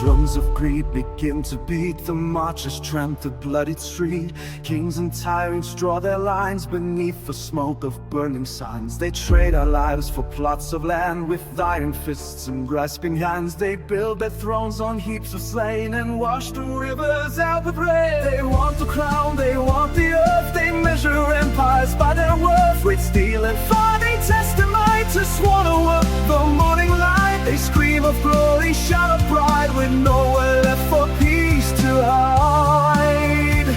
drums of greed begin to beat, the marchers tramp the bloodied street. Kings and tyrants draw their lines beneath the smoke of burning signs. They trade our lives for plots of land, with iron fists and grasping hands. They build their thrones on heaps of slain and wash the rivers out with rain. They want the crown, they want the earth, they measure empires by their worth. With steel and fire they test their might to swallow up the morning light. They scream of glory, shout of pride, with nowhere left for peace to hide.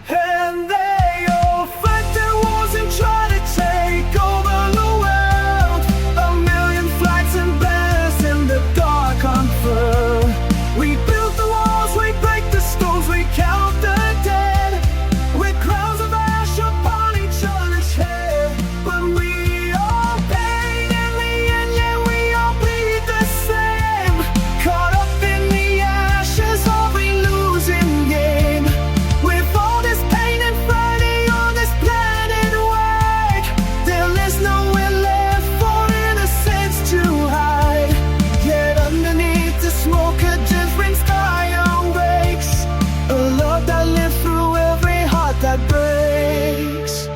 And they all fight their wars and try to take over the world. A million flags and banners in the dark unfurl. We build the walls, we break the stones, we count the dead, with crowns of ash upon each other's head. But we all paid in the end, yeah, we all bleed the same. Caught up in the ashes of a losing game. With all this pain and fighting on this planet wide, there is nowhere left for innocence to hide. Yet underneath the smoke a different sky awakes, a love that lives through every heart that breaks.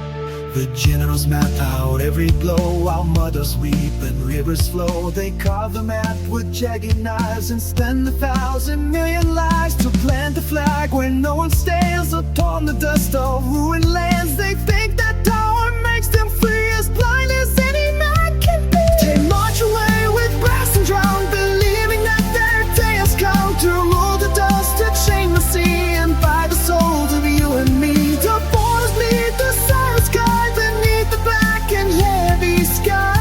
The generals map out every blow, while mothers weep and rivers flow. They carve the map with jagged knives and spend 1,000,000,000 lives to plant the flag where no one stands, or torn the dust of ruined lands. They think that power makes them free, as blind as any man can be. They march away with brass and drown, believing that their day has come to rule the dust, to chain the sea and buy the souls of you and me. The borders bleed, the sorrow sky beneath the black and heavy sky.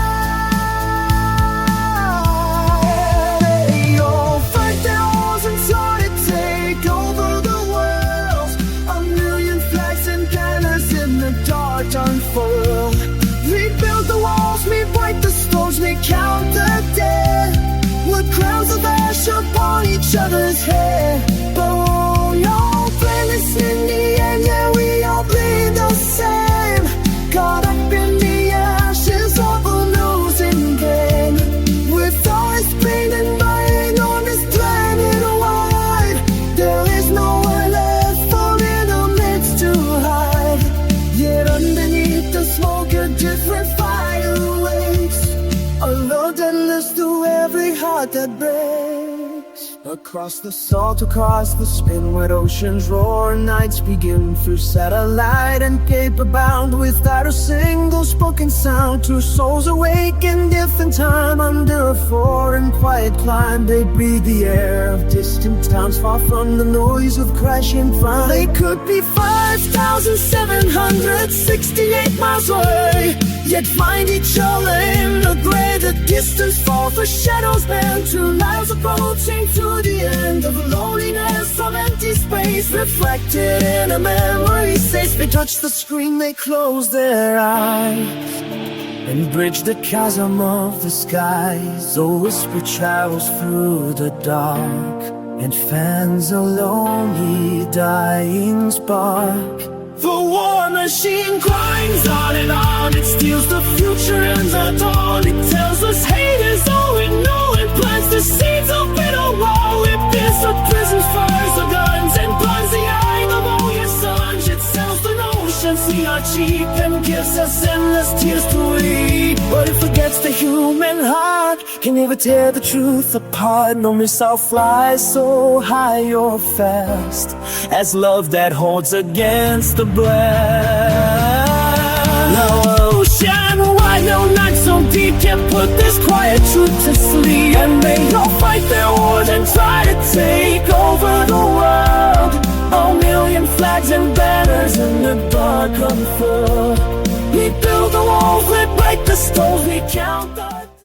They all fight their wars and try to take over the world. A million flags and banners in the dark unfurl. We build the walls, we break the stones, we count the dead, with crowns of ash upon each other's head. But we all blameless in the end, yeah, we all bleed the same. Caught up in the ashes of a losing game. With all this pain and pain on this planet wide, there is nowhere left for innocence to hide. Yet underneath the smoke a different fire wakes, a love that lives through every heart that breaks. Across the salt, across the spinward oceans roar, nights begin through satellite and paper bound, without a single spoken sound. Two souls awake in different time, under a foreign quiet climb. They breathe the air of distant towns, far from the noise of crashing fire. They could be 5,768 miles away, yet find each other in the gray. The distance falls, the shadows bend, two lives approaching to the end of loneliness, of empty space, reflected in a memory safe. They touch the screen, they close their eyes, and bridge the chasm of the skies. A whisper travels through the dark, and fans a lonely dying spark. The war machine grinds on and on, it steals the future and the dawn. It tells us hate is all we know, it plants the seeds of bitter war. It pierces the prisons, fires the guns, and blinds the eye of all your sons. It sells the notions we are cheap, and gives us endless tears to weep. But it forgets the human heart, can never tear the truth apart. No missile flies so high or fast as love that holds against the blast. No ocean wide, no night so deep can put this quiet truth to sleep. And they all fight their wars and try to take over the world. A million flags and banners in the dark unfurl. We build the walls, we break the stones, we count the